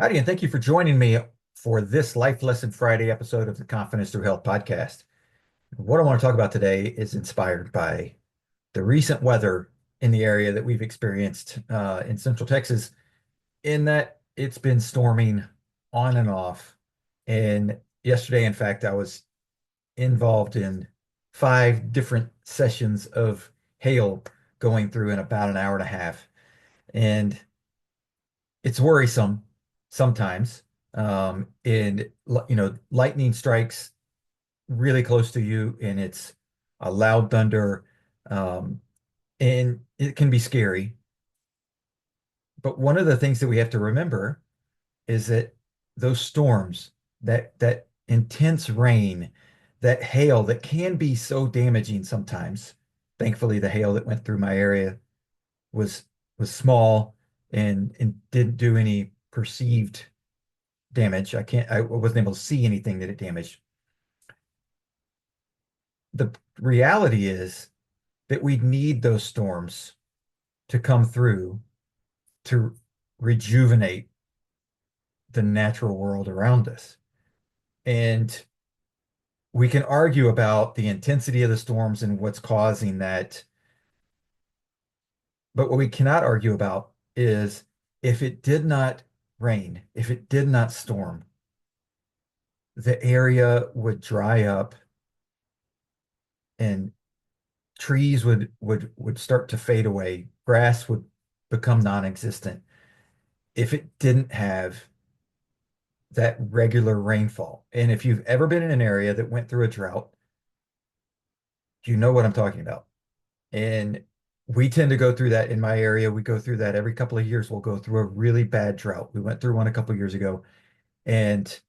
Howdy, and thank you for joining me for this Life Lesson Friday episode of the Confidence Through Health podcast. What I want to talk about today is inspired by the recent weather in the area that we've experienced in Central Texas, in that it's been storming on and off. And yesterday, in fact, I was involved in 5 different sessions of hail going through in about an hour and a half. And it's worrisome sometimes. And lightning strikes really close to you, and it's a loud thunder, um, and it can be scary. But one of the things that we have to remember is that those storms, that intense rain, that hail that can be so damaging sometimes. Thankfully, the hail that went through my area was was small and didn't do any perceived damage. I wasn't able to see anything that it damaged. The reality is that we need those storms to come through to rejuvenate the natural world around us. And we can argue about the intensity of the storms and what's causing that. But what we cannot argue about is, if it did not rain, if it did not storm, the area would dry up, and trees would start to fade away. Grass would become non-existent if it didn't have that regular rainfall. And if you've ever been in an area that went through a drought, you know what I'm talking about. And we tend to go through that in my area. We go through that every couple of years. We'll go through a really bad drought. We went through one a couple of years ago. And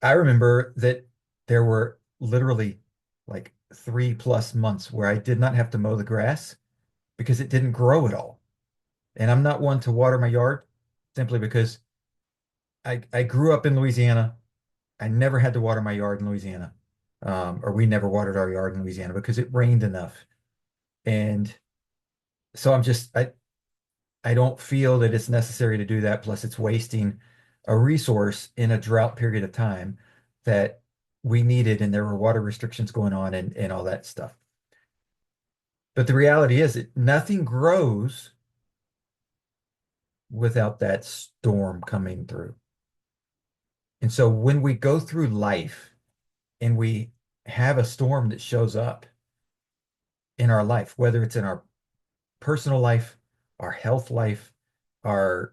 I remember that there were literally like 3+ months where I did not have to mow the grass because it didn't grow at all. And I'm not one to water my yard, simply because I grew up in Louisiana. I never had to water my yard in Louisiana. Or we never watered our yard in Louisiana because it rained enough. And so I don't feel that it's necessary to do that. Plus, it's wasting a resource in a drought period of time that we needed, and there were water restrictions going on and all that stuff. But the reality is that nothing grows without that storm coming through. And so when we go through life and we have a storm that shows up in our life, whether it's in our personal life, our health life, our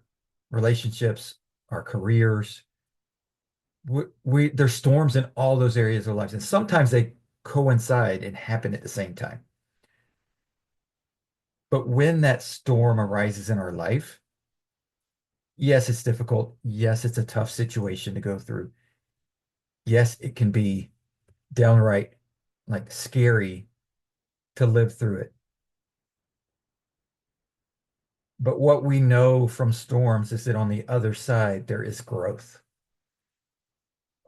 relationships, our careers, there's storms in all those areas of our lives. And sometimes they coincide and happen at the same time. But when that storm arises in our life, yes, it's difficult. Yes, it's a tough situation to go through. Yes, it can be downright like scary to live through it. But what we know from storms is that on the other side, there is growth.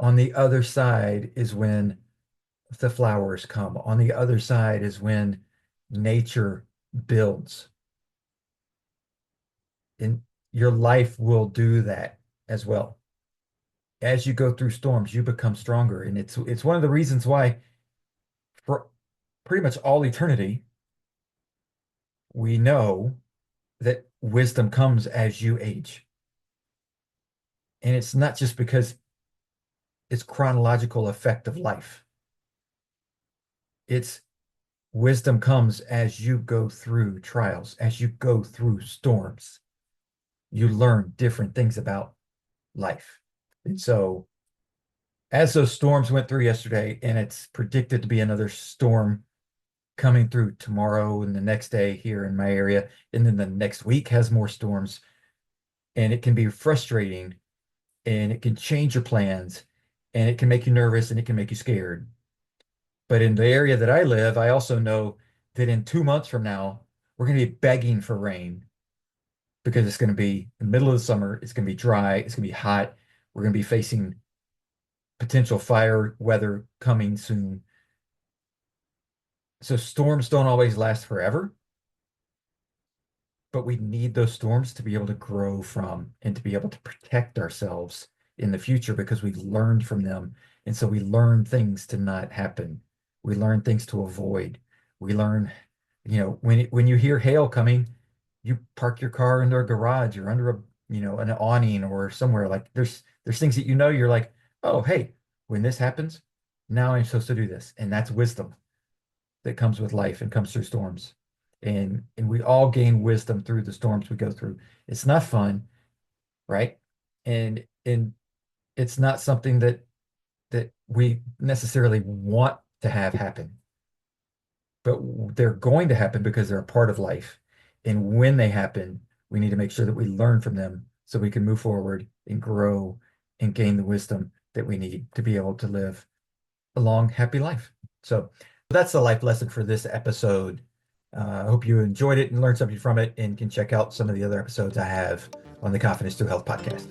On the other side is when the flowers come. On the other side is when nature builds. And your life will do that as well. As you go through storms, you become stronger. And it's one of the reasons why, for pretty much all eternity, we know that wisdom comes as you age. And it's not just because it's chronological effect of life. It's wisdom comes as you go through trials, as you go through storms. You learn different things about life. And so, as those storms went through yesterday, and it's predicted to be another storm coming through tomorrow and the next day here in my area, and then the next week has more storms, and it can be frustrating, and it can change your plans, and it can make you nervous, and it can make you scared. But in the area that I live, I also know that in 2 months from now, we're going to be begging for rain, because it's going to be the middle of the summer. It's going to be dry. It's going to be hot. We're going to be facing potential fire weather coming soon. So storms don't always last forever, but we need those storms to be able to grow from and to be able to protect ourselves in the future because we've learned from them. And so we learn things to not happen. We learn things to avoid. We learn, when you hear hail coming, you park your car under a garage or under an awning or somewhere. Like there's things that you're like, oh, hey, when this happens, now I'm supposed to do this. And that's wisdom that comes with life and comes through storms. And we all gain wisdom through the storms we go through. It's not fun, right? And it's not something that we necessarily want to have happen, but they're going to happen because they're a part of life. And when they happen, we need to make sure that we learn from them so we can move forward and grow and gain the wisdom that we need to be able to live a long, happy life. So that's the life lesson for this episode. I hope you enjoyed it and learned something from it and can check out some of the other episodes I have on the Confidence Through Health podcast.